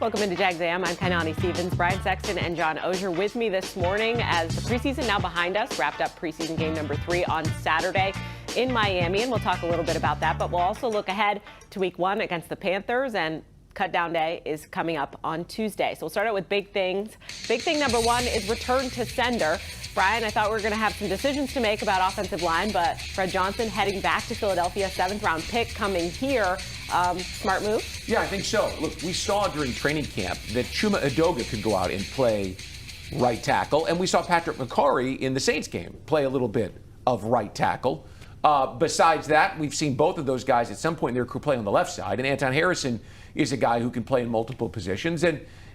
Welcome into Jags A.M. I'm Kainani Stevens, Brian Sexton and John Oehser with me this morning as the preseason now behind us. Wrapped up preseason game number 3 on Saturday in Miami, and we'll talk a little bit about that. But we'll also look ahead to week 1 against the Panthers, and Cutdown Day is coming up on Tuesday. So we'll start out with big things. Big thing number 1 is return to sender. Brian, I thought we were going to have some decisions to make about offensive line, but Fred Johnson heading back to Philadelphia, 7th-round pick coming here. Smart move? Yeah, I think so. Look, we saw during training camp that Chuma Edoga could go out and play right tackle, and we saw Patrick McCarry in the Saints game play a little bit of right tackle. Besides that, we've seen both of those guys at some point in their career play on the left side, and Anton Harrison is a guy who can play in multiple positions.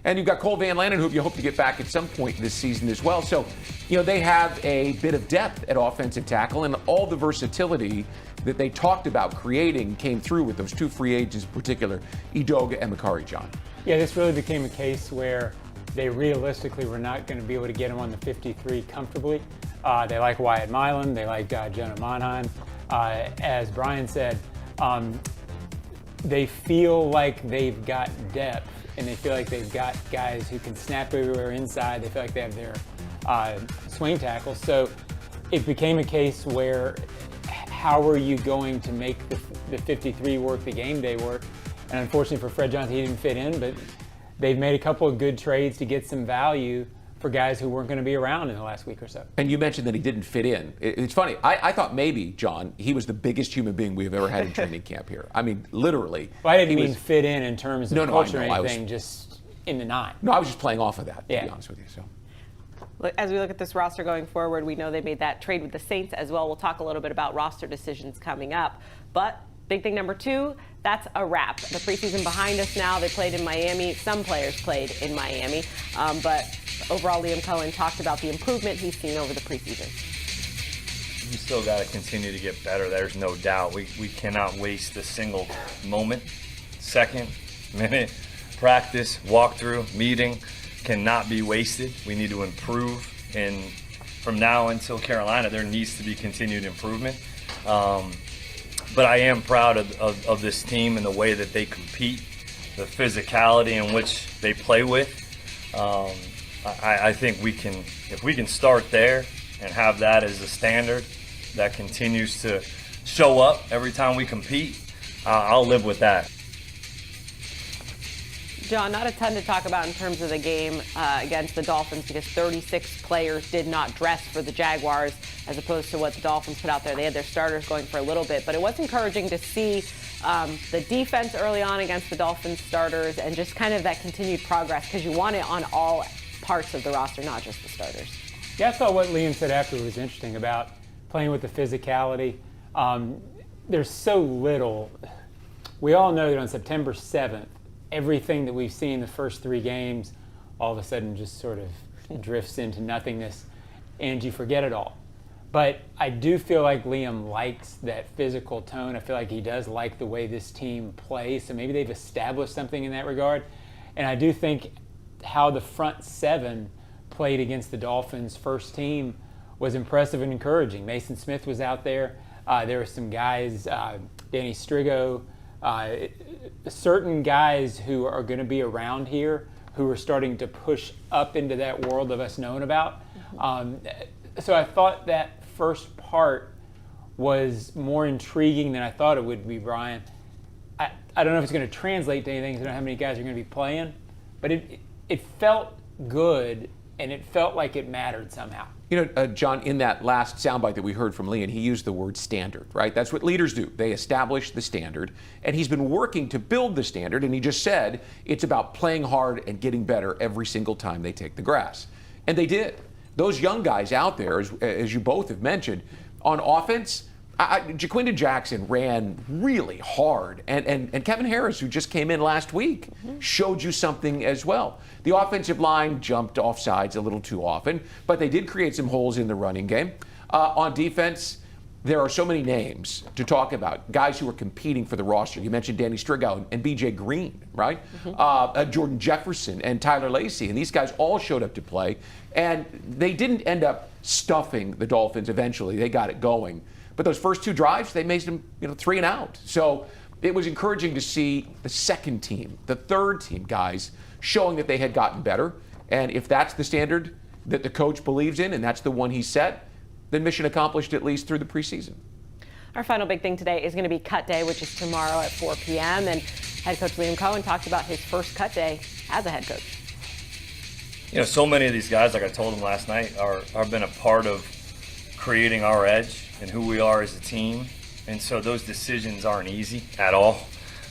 And you've got Cole Van Lanen, who you hope to get back at some point this season as well. So, they have a bit of depth at offensive tackle, and all the versatility that they talked about creating came through with those 2 free agents in particular, Edoga and McCarry, John. Yeah, this really became a case where they realistically were not going to be able to get him on the 53 comfortably. They like Wyatt Milan. They like Jonah Monheim. As Brian said, they feel like they've got depth, and they feel like they've got guys who can snap everywhere inside. They feel like they have their swing tackles. So it became a case where how are you going to make the 53 work, the game day work? And unfortunately for Fred Johnson, he didn't fit in, but they've made a couple of good trades to get some value for guys who weren't going to be around in the last week or so. And you mentioned that he didn't fit in. It's funny. I thought maybe, John, he was the biggest human being we've ever had in training camp here. I mean, literally. Well, I didn't mean fit in terms of culture or anything, just in the 9. No, I was just playing off of that, to be honest with you. So. As we look at this roster going forward, we know they made that trade with the Saints as well. We'll talk a little bit about roster decisions coming up. But big thing number 2, that's a wrap. The preseason behind us now. They played in Miami. Some players played in Miami. But overall, Liam Cohen talked about the improvement he's seen over the preseason. We still got to continue to get better. There's no doubt. We cannot waste a single moment, second, minute, practice, walkthrough, meeting cannot be wasted. We need to improve. And from now until Carolina, there needs to be continued improvement. But I am proud of this team and the way that they compete, the physicality in which they play with. I think if we can start there and have that as a standard that continues to show up every time we compete, I'll live with that. John, not a ton to talk about in terms of the game against the Dolphins because 36 players did not dress for the Jaguars as opposed to what the Dolphins put out there. They had their starters going for a little bit, but it was encouraging to see the defense early on against the Dolphins starters and just kind of that continued progress because you want it on all parts of the roster, not just the starters. Yeah, I thought what Liam said after was interesting about playing with the physicality. There's so little. We all know that on September 7th, everything that we've seen the first 3 games all of a sudden just sort of drifts into nothingness and you forget it all. But I do feel like Liam likes that physical tone. I feel like he does like the way this team plays. So maybe they've established something in that regard. And I do think how the front 7 played against the Dolphins' first team was impressive and encouraging. Mason Smith was out there. There were some guys, Danny Strigo, certain guys who are going to be around here who are starting to push up into that world of us knowing about. So I thought that first part was more intriguing than I thought it would be, Brian. I don't know if it's going to translate to anything. I don't know how many guys are going to be playing, but it felt good and it felt like it mattered somehow. John, in that last soundbite that we heard from Lee, and he used the word standard, right? That's what leaders do. They establish the standard, and he's been working to build the standard, and he just said it's about playing hard and getting better every single time they take the grass. And they did. Those young guys out there, as you both have mentioned, on offense, Jaquindon Jackson ran really hard, and Kevin Harris, who just came in last week, showed you something as well. The offensive line jumped off sides a little too often, but they did create some holes in the running game. On defense, there are so many names to talk about, guys who are competing for the roster. You mentioned Danny Strigo and B.J. Green, right? Jordan Jefferson and Tyler Lacey, and these guys all showed up to play, and they didn't end up stuffing the Dolphins eventually. They got it going. But those first 2 drives, they made them 3 and out. So it was encouraging to see the second team, the third team guys showing that they had gotten better. And if that's the standard that the coach believes in and that's the one he set, then mission accomplished at least through the preseason. Our final big thing today is going to be cut day, which is tomorrow at 4 p.m. And head coach Liam Cohen talked about his first cut day as a head coach. You know, so many of these guys, like I told them last night, are been a part of creating our edge and who we are as a team. And so those decisions aren't easy at all,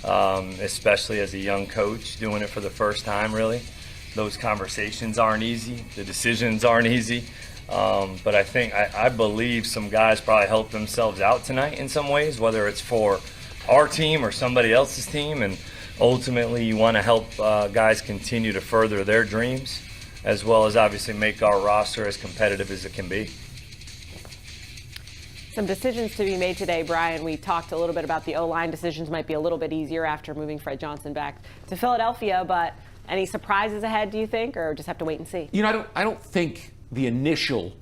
especially as a young coach doing it for the first time, really. Those conversations aren't easy. The decisions aren't easy. But I believe some guys probably helped themselves out tonight in some ways, whether it's for our team or somebody else's team. And ultimately, you want to help guys continue to further their dreams, as well as obviously make our roster as competitive as it can be. Some decisions to be made today, Brian. We talked a little bit about the O-line decisions might be a little bit easier after moving Fred Johnson back to Philadelphia, but any surprises ahead, do you think, or just have to wait and see? You know, I don't think the initial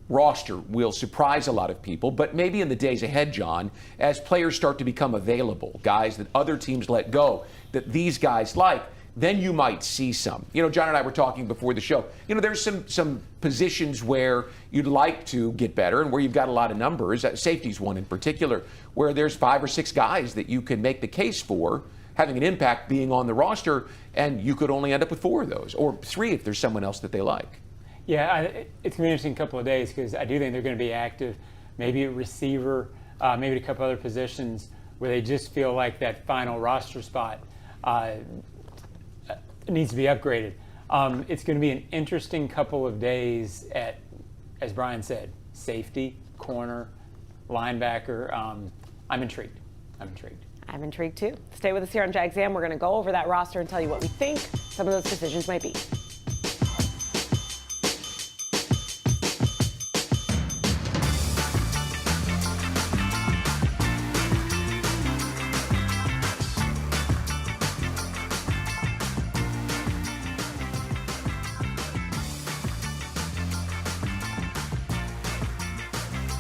roster will surprise a lot of people, but maybe in the days ahead, John, as players start to become available, guys that other teams let go, that these guys like, then you might see some. You know, John and I were talking before the show. You know, there's some positions where you'd like to get better and where you've got a lot of numbers. Safety's one in particular, where there's 5 or 6 guys that you can make the case for having an impact being on the roster, and you could only end up with 4 of those, or 3 if there's someone else that they like. Yeah, it's going to be an interesting couple of days because I do think they're going to be active, maybe a receiver, maybe a couple other positions where they just feel like that final roster spot needs to be upgraded. It's going to be an interesting couple of days at, as Brian said, safety, corner, linebacker. I'm intrigued. I'm intrigued too. Stay with us here on Jags A.M. We're going to go over that roster and tell you what we think some of those decisions might be.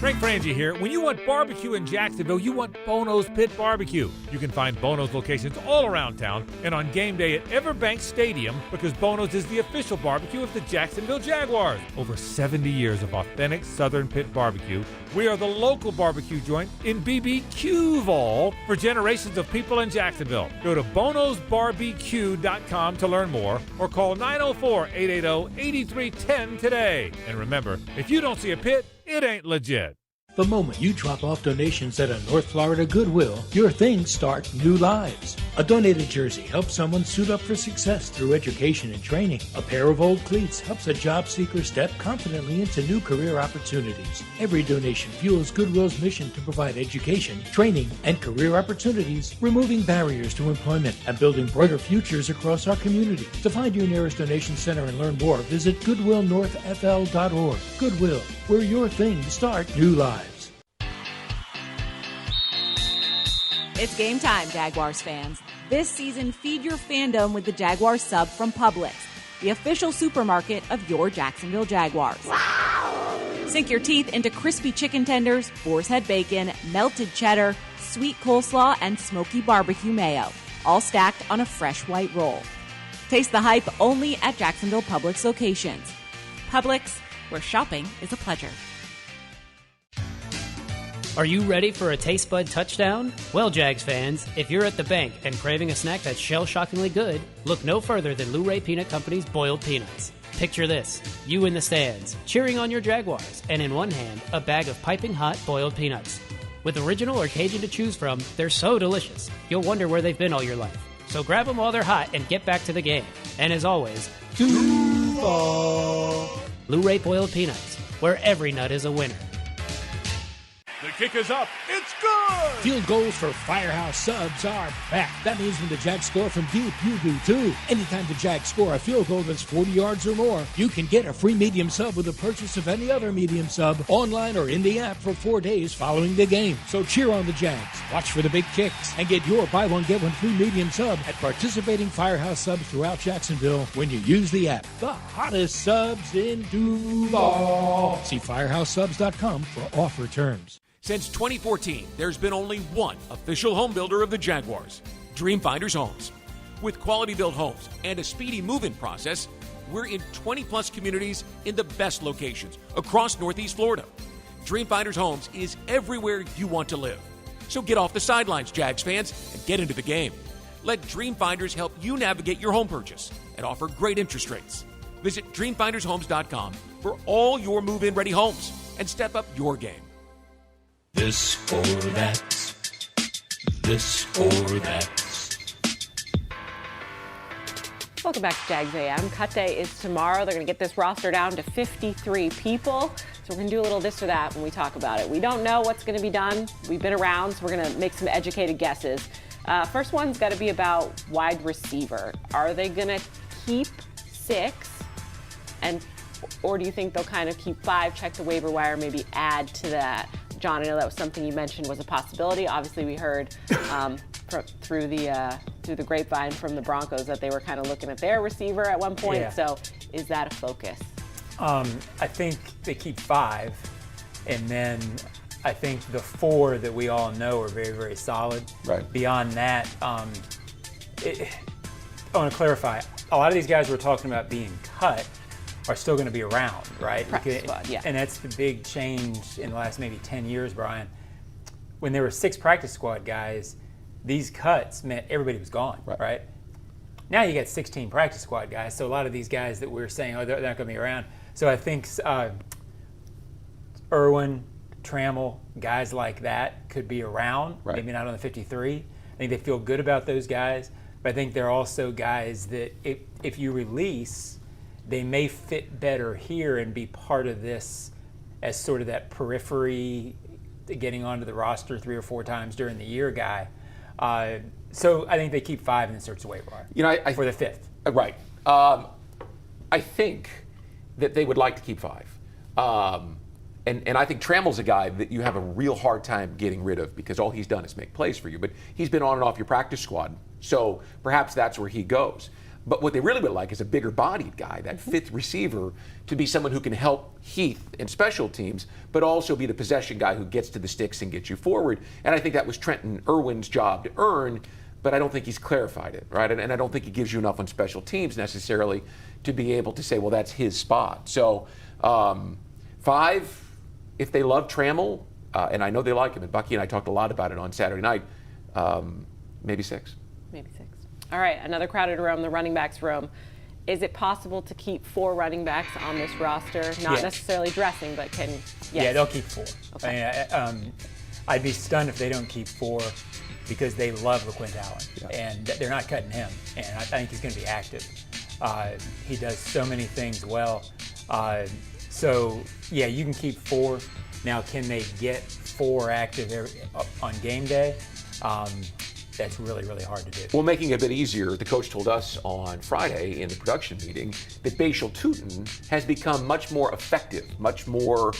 Frank Frangie here. When you want barbecue in Jacksonville, you want Bono's Pit Barbecue. You can find Bono's locations all around town and on game day at Everbank Stadium because Bono's is the official barbecue of the Jacksonville Jaguars. Over 70 years of authentic Southern Pit Barbecue. We are the local barbecue joint in BBQval for generations of people in Jacksonville. Go to bonosbarbecue.com to learn more or call 904-880-8310 today. And remember, if you don't see a pit, it ain't legit. The moment you drop off donations at a North Florida Goodwill, your things start new lives. A donated jersey helps someone suit up for success through education and training. A pair of old cleats helps a job seeker step confidently into new career opportunities. Every donation fuels Goodwill's mission to provide education, training, and career opportunities, removing barriers to employment and building brighter futures across our community. To find your nearest donation center and learn more, visit goodwillnorthfl.org. Goodwill, where your things start new lives. It's game time, Jaguars fans. This season, feed your fandom with the Jaguars sub from Publix, the official supermarket of your Jacksonville Jaguars. Wow! Sink your teeth into crispy chicken tenders, boar's head bacon, melted cheddar, sweet coleslaw, and smoky barbecue mayo, all stacked on a fresh white roll. Taste the hype only at Jacksonville Publix locations. Publix, where shopping is a pleasure. Are you ready for a taste bud touchdown? Well, Jags fans, if you're at the bank and craving a snack that's shell-shockingly good, look no further than Luray Peanut Company's boiled peanuts. Picture this, you in the stands, cheering on your Jaguars, and in one hand, a bag of piping hot boiled peanuts. With original or Cajun to choose from, they're so delicious, you'll wonder where they've been all your life. So grab them while they're hot and get back to the game. And as always, Duval! Luray boiled peanuts, where every nut is a winner. The kick is up. It's good! Field goals for Firehouse Subs are back. That means when the Jags score from deep, you do too. Anytime the Jags score a field goal that's 40 yards or more, you can get a free medium sub with the purchase of any other medium sub, online or in the app for 4 days following the game. So cheer on the Jags, watch for the big kicks, and get your buy one, get one free medium sub at participating Firehouse Subs throughout Jacksonville when you use the app. The hottest subs in Duval. See firehousesubs.com for offer terms. Since 2014, there's been only one official home builder of the Jaguars, Dreamfinders Homes. With quality-built homes and a speedy move-in process, we're in 20-plus communities in the best locations across Northeast Florida. Dreamfinders Homes is everywhere you want to live. So get off the sidelines, Jags fans, and get into the game. Let Dreamfinders help you navigate your home purchase and offer great interest rates. Visit dreamfindershomes.com for all your move-in ready homes and step up your game. This or that. This or that. Welcome back to Jags A.M. Cut day is tomorrow. They're going to get this roster down to 53 people. So we're going to do a little this or that when we talk about it. We don't know what's going to be done. We've been around, so we're going to make some educated guesses. First one's got to be about wide receiver. Are they going to keep 6? Or do you think they'll kind of keep 5, check the waiver wire, maybe add to that? John, I know that was something you mentioned was a possibility. Obviously, we heard through the grapevine from the Broncos that they were kind of looking at their receiver at one point. Yeah. So is that a focus? I think they keep 5, and then I think the 4 that we all know are very, very solid. Right. Beyond that, I want to clarify, a lot of these guys we're talking about being cut are still going to be around, right? Practice squad, yeah. And that's the big change in the last maybe 10 years, Brian. When there were 6 practice squad guys, these cuts meant everybody was gone, right? Now you got 16 practice squad guys, so a lot of these guys that we're saying, oh, they're not going to be around. So I think Irwin, Trammell, guys like that could be around, maybe not on the 53. I think they feel good about those guys, but I think they're also guys that if you release, they may fit better here and be part of this as sort of that periphery, getting onto the roster 3 or 4 times during the year guy. So I think they keep 5 and then search the waiver wire for the 5th. Right. I think that they would like to keep 5. And I think Trammell's a guy that you have a real hard time getting rid of because all he's done is make plays for you. But he's been on and off your practice squad, so perhaps that's where he goes. But what they really would like is a bigger bodied guy, that 5th receiver, to be someone who can help Heath in special teams, but also be the possession guy who gets to the sticks and gets you forward. And I think that was Trenton Irwin's job to earn, but I don't think he's clarified it, right? And I don't think he gives you enough on special teams necessarily to be able to say, well, that's his spot. So 5, if they love Trammell, and I know they like him, and Bucky and I talked a lot about it on Saturday night, maybe 6. Maybe 6. All right, another crowded room, the running backs room. Is it possible to keep 4 running backs on this roster? Not necessarily dressing, but can, Yeah, they'll keep 4. Okay. I mean, I'd be stunned if they don't keep 4 because they love LaQuint Allen, and they're not cutting him, and I think he's going to be active. He does so many things well. So, yeah, you can keep 4. Now, can they get 4 active on game day? That's really, really hard to do. Well, making it a bit easier, the coach told us on Friday in the production meeting that Bashal Tutin has become much more effective, much more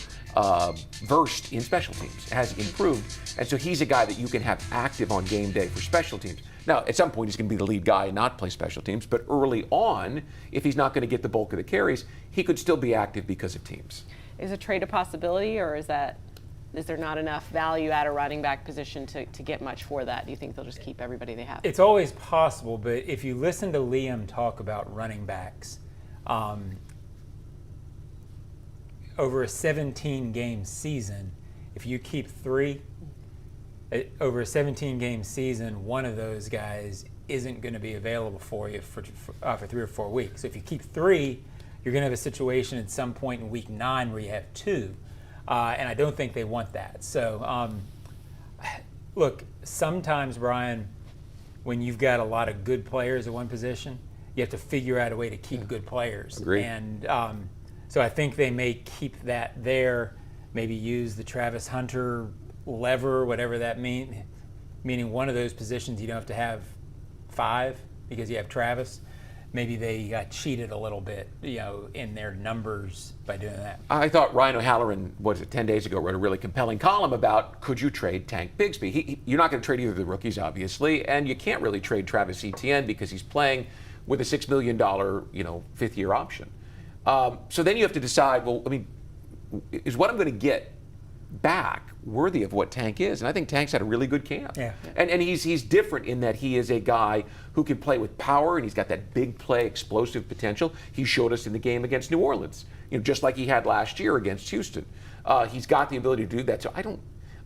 versed in special teams, has improved. And so he's a guy that you can have active on game day for special teams. Now, at some point, he's going to be the lead guy and not play special teams. But early on, if he's not going to get the bulk of the carries, he could still be active because of teams. Is a trade a possibility, or is there not enough value at a running back position to get much for that? Do you think they'll just keep everybody they have? It's always possible, but if you listen to Liam talk about running backs, over a 17-game season, if you keep 3, over a 17-game season, one of those guys isn't going to be available for you for 3 or 4 weeks. So if you keep 3, you're going to have a situation at some point in week 9 where you have 2. And I don't think they want that. So, look, sometimes, Brian, when you've got a lot of good players at one position, you have to figure out a way to keep good players. Agreed. And so I think they may keep that there, maybe use the Travis Hunter lever, whatever that means, meaning one of those positions you don't have to have 5 because you have Travis. Maybe they got cheated a little bit, in their numbers by doing that. I thought Ryan O'Halloran, 10 days ago, wrote a really compelling column about could you trade Tank Bigsby? You're not going to trade either of the rookies, obviously, and you can't really trade Travis Etienne because he's playing with a $6 million, 5th-year option. So then you have to decide, well, I mean, is what I'm going to get back worthy of what Tank is. And I think Tank's had a really good camp. Yeah. And he's different in that he is a guy who can play with power, and he's got that big play explosive potential. He showed us in the game against New Orleans, just like he had last year against Houston. He's got the ability to do that. So I don't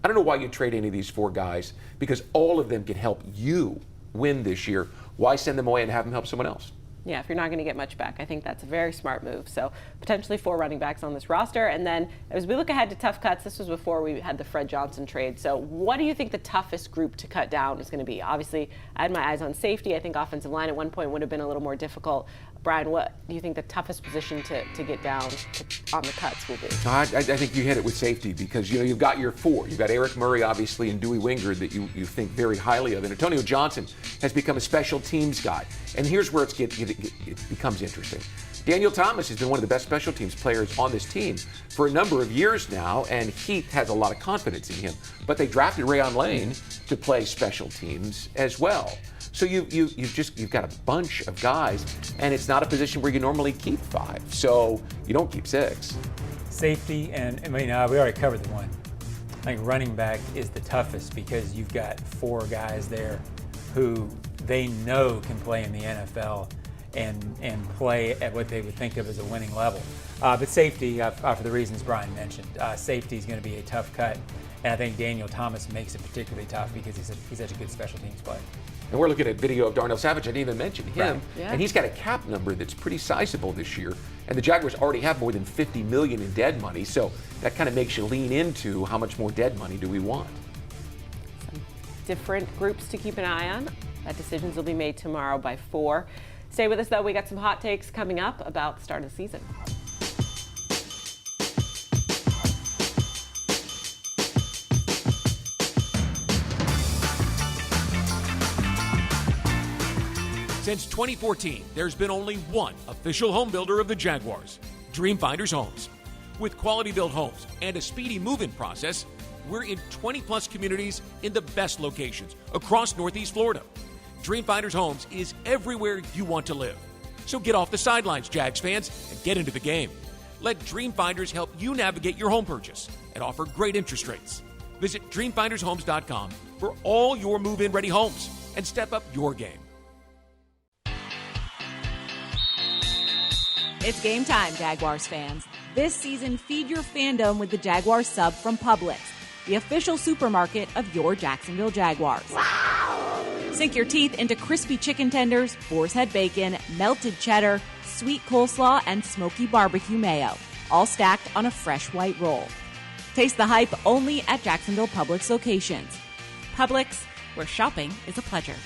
know why you trade any of these 4 guys, because all of them can help you win this year. Why send them away and have them help someone else? Yeah, if you're not going to get much back, I think that's a very smart move. So potentially 4 running backs on this roster. And then as we look ahead to tough cuts, this was before we had the Fred Johnson trade. So what do you think the toughest group to cut down is going to be? Obviously, I had my eyes on safety. I think offensive line at one point would have been a little more difficult. Brian, what do you think the toughest position to get down on the cuts will be? I think you hit it with safety, because you've got your 4. You've got Eric Murray, obviously, and Dewey Wingard that you think very highly of. And Antonio Johnson has become a special teams guy. And here's where it becomes interesting. Daniel Thomas has been one of the best special teams players on this team for a number of years now, and Heath has a lot of confidence in him. But they drafted Rayon Lane to play special teams as well. So you've got a bunch of guys, and it's not a position where you normally keep 5. So you don't keep 6. Safety, and we already covered the one. I think running back is the toughest, because you've got 4 guys there who they know can play in the NFL and play at what they would think of as a winning level. But safety, for the reasons Brian mentioned, safety is going to be a tough cut. And I think Daniel Thomas makes it particularly tough because he's such a good special teams player. And we're looking at video of Darnell Savage. I didn't even mention him. Right. Yeah. And he's got a cap number that's pretty sizable this year. And the Jaguars already have more than $50 million in dead money. So that kind of makes you lean into how much more dead money do we want. Some different groups to keep an eye on. Decisions will be made tomorrow by 4. Stay with us, though. We got some hot takes coming up about the start of the season. Since 2014, there's been only one official home builder of the Jaguars, Dreamfinders Homes. With quality-built homes and a speedy move-in process, we're in 20-plus communities in the best locations across Northeast Florida. Dreamfinders Homes is everywhere you want to live. So get off the sidelines, Jags fans, and get into the game. Let Dreamfinders help you navigate your home purchase and offer great interest rates. Visit DreamfindersHomes.com for all your move-in ready homes and step up your game. It's game time, Jaguars fans. This season, feed your fandom with the Jaguars sub from Publix, the official supermarket of your Jacksonville Jaguars. Wow! Sink your teeth into crispy chicken tenders, boar's head bacon, melted cheddar, sweet coleslaw, and smoky barbecue mayo, all stacked on a fresh white roll. Taste the hype only at Jacksonville Publix locations. Publix, where shopping is a pleasure.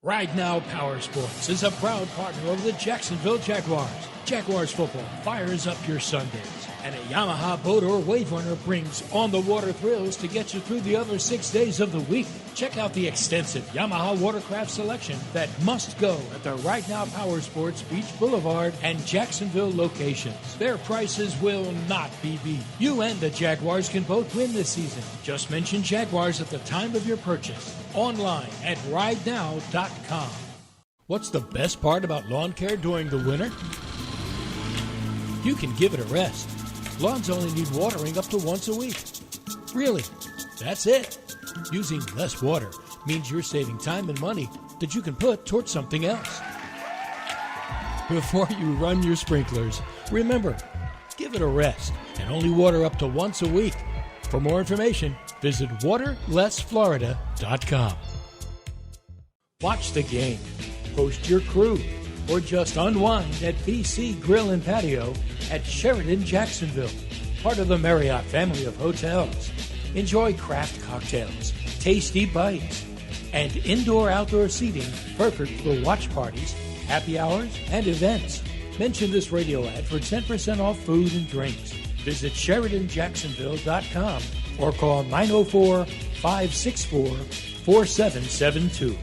Ride Now Power Sports is a proud partner of the Jacksonville Jaguars. Jaguars football fires up your Sundays, and a Yamaha boat or wave runner brings on-the-water thrills to get you through the other 6 days of the week. Check out the extensive Yamaha watercraft selection that must go at the Ride Now Power Sports Beach Boulevard and Jacksonville locations. Their prices will not be beat. You and the Jaguars can both win this season. Just mention Jaguars at the time of your purchase. Online at ridenow.com. What's the best part about lawn care during the winter? You can give it a rest. Lawns only need watering up to once a week. Really, that's it. Using less water means you're saving time and money that you can put towards something else. Before you run your sprinklers, remember, give it a rest and only water up to once a week. For more information, visit waterlessflorida.com. Watch the game, host your crew, or just unwind at BC Grill and Patio at Sheridan Jacksonville, part of the Marriott family of hotels. Enjoy craft cocktails, tasty bites, and indoor-outdoor seating perfect for watch parties, happy hours, and events. Mention this radio ad for 10% off food and drinks. Visit SheridanJacksonville.com or call 904-564-4772.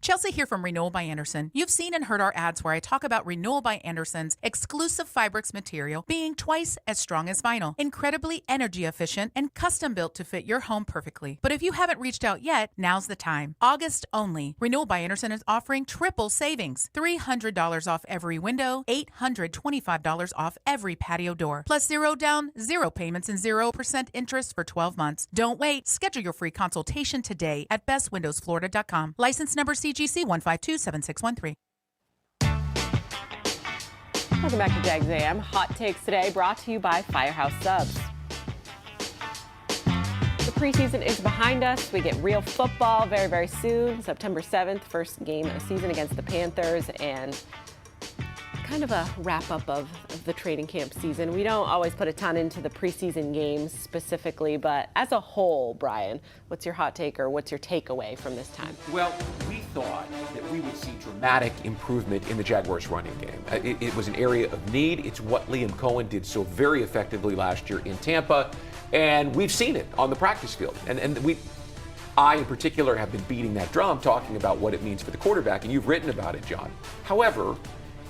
Chelsea here from Renewal by Andersen. You've seen and heard our ads where I talk about Renewal by Andersen's exclusive Fibrix material being twice as strong as vinyl, incredibly energy efficient, and custom built to fit your home perfectly. But if you haven't reached out yet, now's the time. August only. Renewal by Andersen is offering triple savings. $300 off every window, $825 off every patio door, plus 0 down, 0 payments, and 0% interest for 12 months. Don't wait. Schedule your free consultation today at bestwindowsflorida.com. License number CGC 1527613. Welcome back to Jags A.M. Hot Takes today brought to you by Firehouse Subs. The preseason is behind us. We get real football very, very soon. September 7th, first game of the season against the Panthers, and kind of a wrap-up of the training camp season. We don't always put a ton into the preseason games specifically, but as a whole, Brian, what's your hot take or what's your takeaway from this time? Well, we thought that we would see dramatic improvement in the Jaguars' running game. It was an area of need. It's what Liam Cohen did so very effectively last year in Tampa, and we've seen it on the practice field. I, in particular, have been beating that drum, talking about what it means for the quarterback, and you've written about it, John. However,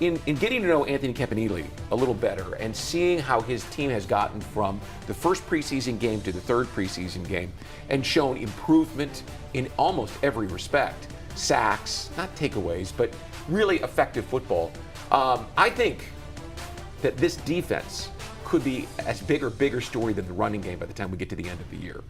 in getting to know Anthony Kainani a little better and seeing how his team has gotten from the first preseason game to the third preseason game and shown improvement in almost every respect, sacks, not takeaways, but really effective football, I think that this defense could be as big or bigger story than the running game by the time we get to the end of the year.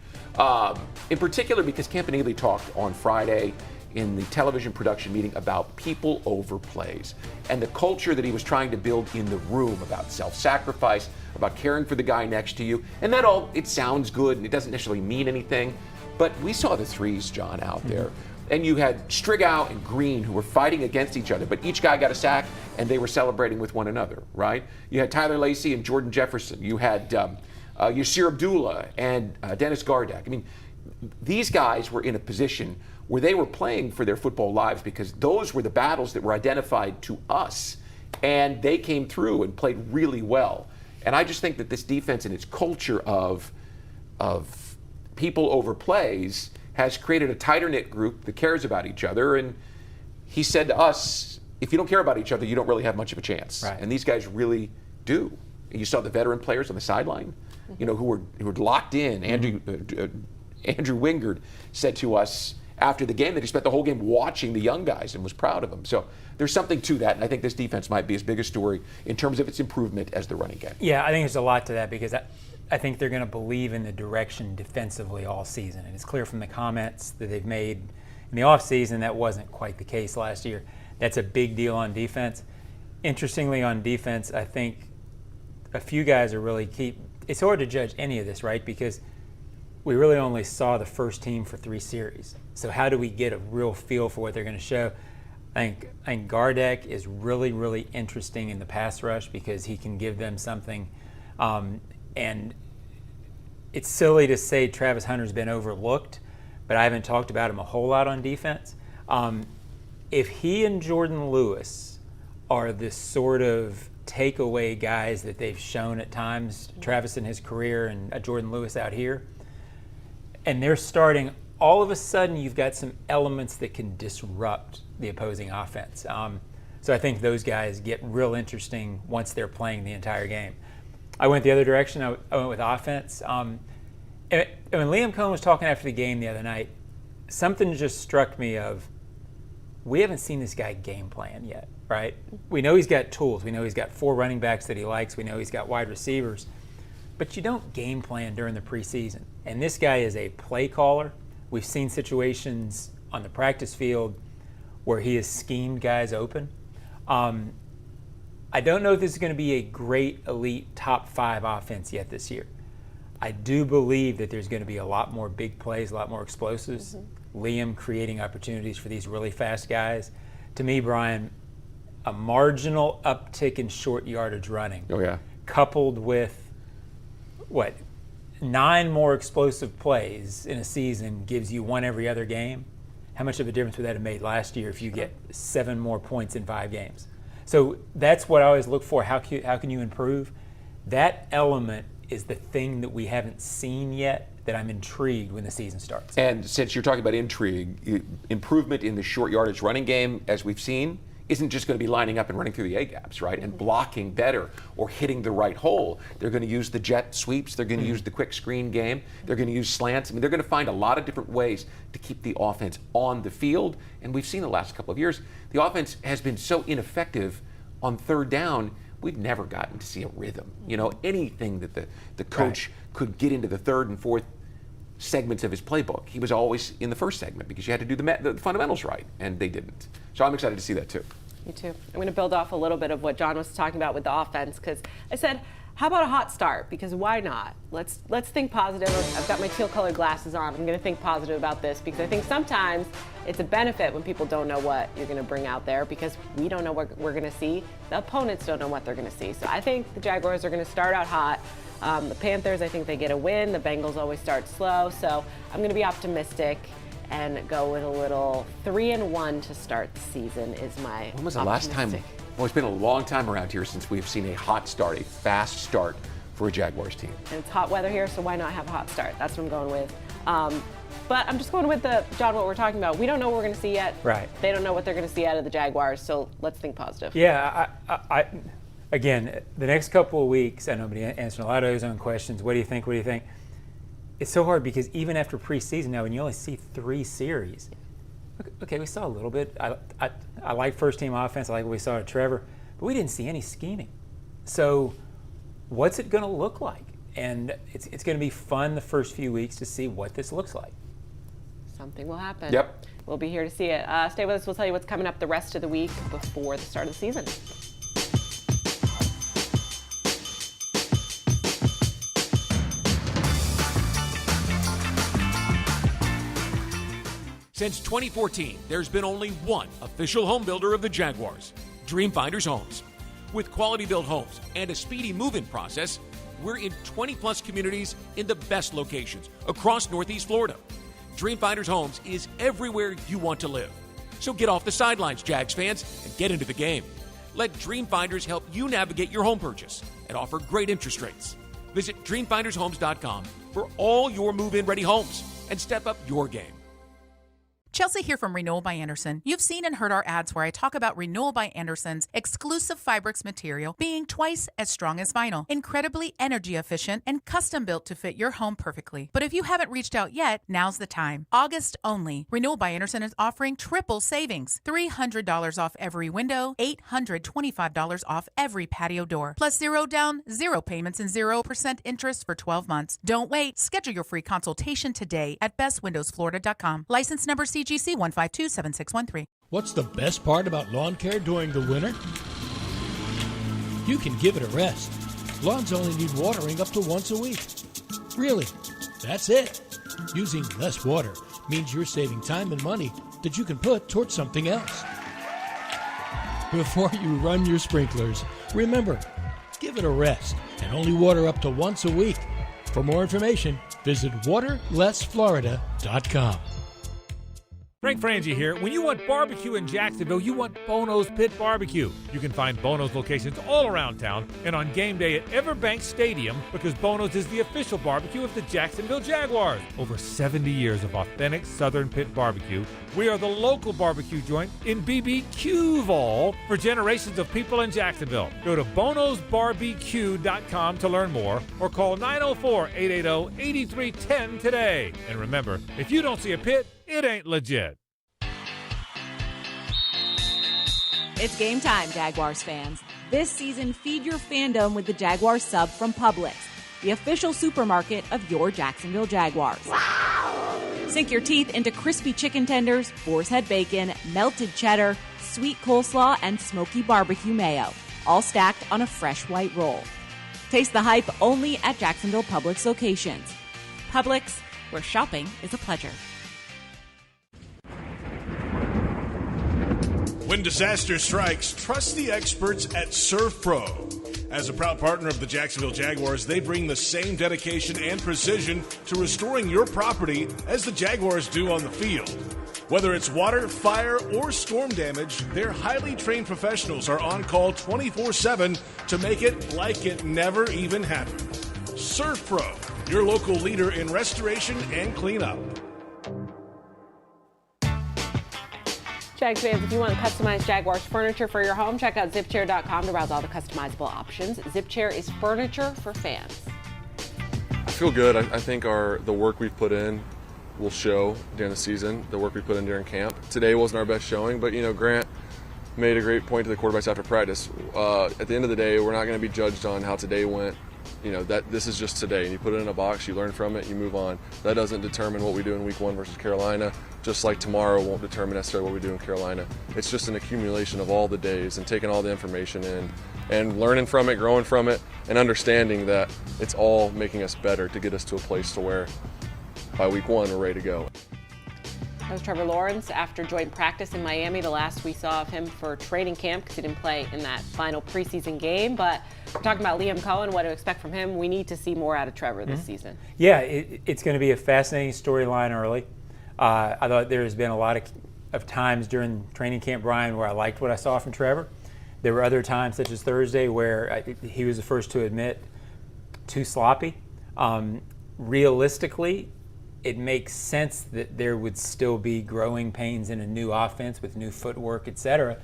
In particular because Kainani talked on Friday in the television production meeting about people over plays and the culture that he was trying to build in the room about self-sacrifice, about caring for the guy next to you. And that all, it sounds good and it doesn't necessarily mean anything, but we saw the threes, John, out there. And you had Strigow and Green who were fighting against each other, but each guy got a sack and they were celebrating with one another, right? You had Tyler Lacey and Jordan Jefferson. You had Yasir Abdullah and Dennis Gardeck. I mean, these guys were in a position where they were playing for their football lives because those were the battles that were identified to us, and they came through and played really well. And I just think that this defense and its culture of people over plays has created a tighter-knit group that cares about each other. And he said to us, if you don't care about each other, you don't really have much of a chance. Right. And these guys really do. You saw the veteran players on the sideline, you know, who were locked in. Andrew Wingard said to us after the game that he spent the whole game watching the young guys and was proud of them. So there's something to that, and I think this defense might be as big a story in terms of its improvement as the running game. Yeah, I think there's a lot to that because I think they're going to believe in the direction defensively all season. And it's clear from the comments that they've made in the offseason that wasn't quite the case last year. That's a big deal on defense. Interestingly, on defense, I think a few guys are really key. It's hard to judge any of this, right? Because we really only saw the first team for 3 series. So how do we get a real feel for what they're going to show? I think Gardeck is really, really interesting in the pass rush because he can give them something. And it's silly to say Travis Hunter's been overlooked, but I haven't talked about him a whole lot on defense. If he and Jordan Lewis are the sort of takeaway guys that they've shown at times, Travis in his career and Jordan Lewis out here, and they're starting, all of a sudden you've got some elements that can disrupt the opposing offense. So I think those guys get real interesting once they're playing the entire game. I went the other direction. I went with offense. And when Liam Cohen was talking after the game the other night, something just struck me of, we haven't seen this guy game plan yet, right? We know he's got tools. We know he's got 4 running backs that he likes. We know he's got wide receivers. But you don't game plan during the preseason. And this guy is a play caller. We've seen situations on the practice field where he has schemed guys open. I don't know if this is going to be a great, elite, top 5 offense yet this year. I do believe that there's going to be a lot more big plays, a lot more explosives. Liam creating opportunities for these really fast guys. To me, Brian, a marginal uptick in short yardage running. Oh, yeah. Coupled with, 9 more explosive plays in a season gives you 1 every other game. How much of a difference would that have made last year if you get 7 more points in 5 games? So that's what I always look for. How can you improve? That element is the thing that we haven't seen yet that I'm intrigued when the season starts. And since you're talking about intrigue, improvement in the short yardage running game, as we've seen, isn't just going to be lining up and running through the A-gaps, right? And blocking better or hitting the right hole. They're going to use the jet sweeps. They're going to use the quick screen game. They're going to use slants. I mean, they're going to find a lot of different ways to keep the offense on the field. And we've seen the last couple of years, the offense has been so ineffective on third down, we've never gotten to see a rhythm. You know, anything that the coach could get into the third and fourth segments of his playbook, he was always in the first segment because you had to do the fundamentals right, and they didn't. So I'm excited to see that too. Me too. I'm going to build off a little bit of what John was talking about with the offense, because I said, how about a hot start? Because why not? Let's think positive. I've got my teal-colored glasses on. I'm going to think positive about this because I think sometimes it's a benefit when people don't know what you're going to bring out there because we don't know what we're going to see. The opponents don't know what they're going to see. So I think the Jaguars are going to start out hot. The Panthers, I think they get a win. The Bengals always start slow. So I'm going to be optimistic and go with a little 3-1 to start the season is my When was the last time? Well, it's been a long time around here since we've seen a hot start, a fast start for a Jaguars team. And it's hot weather here, so why not have a hot start? That's what I'm going with. But I'm just going with John, what we're talking about. We don't know what we're going to see yet. Right. They don't know what they're going to see out of the Jaguars, so let's think positive. Yeah, I again, the next couple of weeks, I know I'm answering a lot of those own questions. What do you think? What do you think? It's so hard because even after preseason now, when you only see 3 series, okay, we saw a little bit. I like first-team offense. I like what we saw at Trevor, but we didn't see any scheming. So what's it going to look like? And it's going to be fun the first few weeks to see what this looks like. Something will happen. Yep. We'll be here to see it. Stay with us. We'll tell you what's coming up the rest of the week before the start of the season. Since 2014, there's been only one official home builder of the Jaguars, Dreamfinders Homes. With quality-built homes and a speedy move-in process, we're in 20-plus communities in the best locations across Northeast Florida. Dreamfinders Homes is everywhere you want to live. So get off the sidelines, Jags fans, and get into the game. Let Dreamfinders help you navigate your home purchase and offer great interest rates. Visit DreamfindersHomes.com for all your move-in ready homes and step up your game. Chelsea here from Renewal by Andersen. You've seen and heard our ads where I talk about Renewal by Andersen's exclusive Fibrix material being twice as strong as vinyl, incredibly energy efficient, and custom built to fit your home perfectly. But if you haven't reached out yet, now's the time. August only. Renewal by Andersen is offering triple savings. $300 off every window, $825 off every patio door, plus 0 down, 0 payments, and 0% interest for 12 months. Don't wait. Schedule your free consultation today at bestwindowsflorida.com. License number CGC 1527613. What's the best part about lawn care during the winter? You can give it a rest. Lawns only need watering up to once a week. Really, that's it. Using less water means you're saving time and money that you can put towards something else. Before you run your sprinklers, remember, give it a rest and only water up to once a week. For more information, visit waterlessflorida.com. Frank Frangie here. When you want barbecue in Jacksonville, you want Bono's Pit Barbecue. You can find Bono's locations all around town and on game day at Everbank Stadium because Bono's is the official barbecue of the Jacksonville Jaguars. Over 70 years of authentic Southern Pit barbecue. We are the local barbecue joint in BBQval for generations of people in Jacksonville. Go to bonosbarbq.com to learn more or call 904-880-8310 today. And remember, if you don't see a pit, it ain't legit. It's game time, Jaguars fans. This season, feed your fandom with the Jaguars sub from Publix, the official supermarket of your Jacksonville Jaguars. Wow! Sink your teeth into crispy chicken tenders, boar's head bacon, melted cheddar, sweet coleslaw, and smoky barbecue mayo, all stacked on a fresh white roll. Taste the hype only at Jacksonville Publix locations. Publix, where shopping is a pleasure. When disaster strikes, trust the experts at Surf Pro. As a proud partner of the Jacksonville Jaguars, they bring the same dedication and precision to restoring your property as the Jaguars do on the field. Whether it's water, fire, or storm damage, their highly trained professionals are on call 24/7 to make it like it never even happened. Surf Pro, your local leader in restoration and cleanup. Jags fans, if you want customized Jaguars furniture for your home, check out zipchair.com to browse all the customizable options. ZipChair is furniture for fans. I feel good. I think the work we've put in will show during the season, the work we put in during camp. Today wasn't our best showing, but Grant made a great point to the quarterbacks after practice. At the end of the day, we're not going to be judged on how today went. That this is just today, and you put it in a box, you learn from it, you move on. That doesn't determine what we do in week 1 versus Carolina, just like tomorrow won't determine necessarily what we do in Carolina. It's just an accumulation of all the days and taking all the information in and learning from it, growing from it, and understanding that it's all making us better to get us to a place to where by week 1 we're ready to go. That was Trevor Lawrence after joint practice in Miami. The last we saw of him for training camp because he didn't play in that final preseason game. But we're talking about Liam Cohen, what to expect from him. We need to see more out of Trevor this season. Yeah, it's going to be a fascinating storyline early. I thought there's been a lot of times during training camp, Brian, where I liked what I saw from Trevor. There were other times, such as Thursday, where he was the first to admit too sloppy. Realistically, it makes sense that there would still be growing pains in a new offense with new footwork, etc.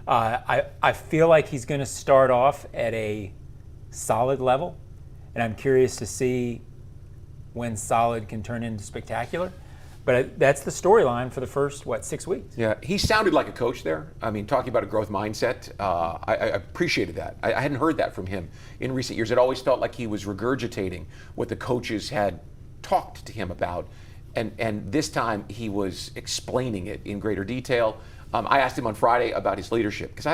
I feel like he's going to start off at a solid level, and I'm curious to see when solid can turn into spectacular. But that's the storyline for the first, 6 weeks? Yeah, he sounded like a coach there. I mean, talking about a growth mindset, I appreciated that. I hadn't heard that from him in recent years. It always felt like he was regurgitating what the coaches had talked to him about, and this time he was explaining it in greater detail. I asked him on Friday about his leadership because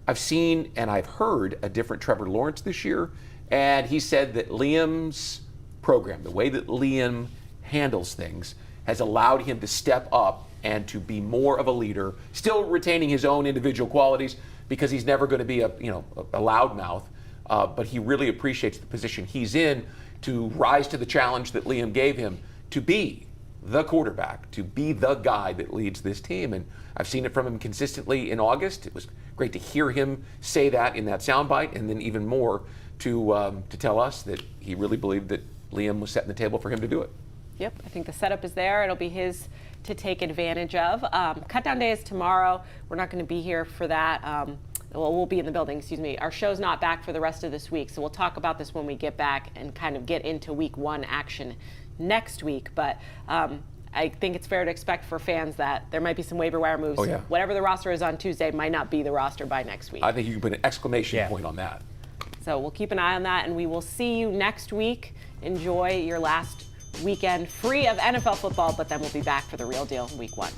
I've seen and I've heard a different Trevor Lawrence this year, and he said that Liam's program, the way that Liam handles things, has allowed him to step up and to be more of a leader, still retaining his own individual qualities because he's never going to be a loudmouth, but he really appreciates the position he's in to rise to the challenge that Liam gave him to be the quarterback, to be the guy that leads this team. And I've seen it from him consistently in August. It was great to hear him say that in that soundbite, and then even more to tell us that he really believed that Liam was setting the table for him to do it. Yep, I think the setup is there. It'll be his to take advantage of. Cutdown day is tomorrow. We're not going to be here for that. We'll be in the building, excuse me. Our show's not back for the rest of this week, so we'll talk about this when we get back and kind of get into week 1 action next week. But I think it's fair to expect for fans that there might be some waiver wire moves. Oh, yeah. Whatever the roster is on Tuesday might not be the roster by next week. I think you can put an exclamation point on that. So we'll keep an eye on that, and we will see you next week. Enjoy your last weekend free of NFL football, but then we'll be back for the real deal week 1.